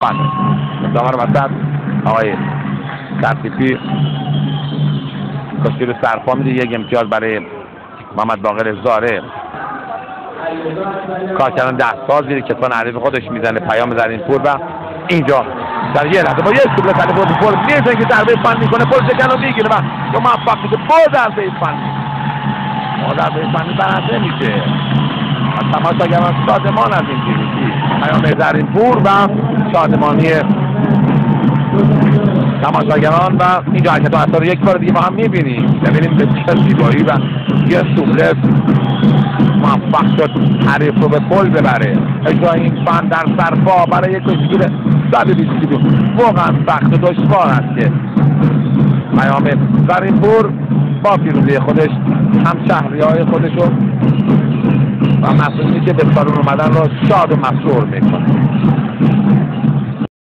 بله دامر وسط آقای ترتیبی کشتی رو سرپا میده. یک امتیاز برای محمد باقر زاره. کار کردن 10 سال زیر کتان حریف خودش میزنه پیام زرینپور و اینجا در یه لحظه با یک سوبل تلفن پول میزنه که ضربه فن میکنه. پول شکن رو میگیره و تو موفق میشه با ضربه فنی. با ضربه فنی برنده میشه. تماشاگران شادمان از این تیمی پیام زرینپور و شادمانی تماشاگران و اینجا حرکت و اثر یک بار دیگه با هم میبینیم. ببینیم به چه زیبایی و یه سوبلس موفق شد حریف رو به پل ببره. اجرای این فن در سرپا برای یک کشتیگیر 120 کیلو واقعا سخت و دشوار است که پیام زرینپور با پیروزی خودش هم شهریهای خودش و مسئولی که به سالن اومدن رو شاد و مسرور میکنه.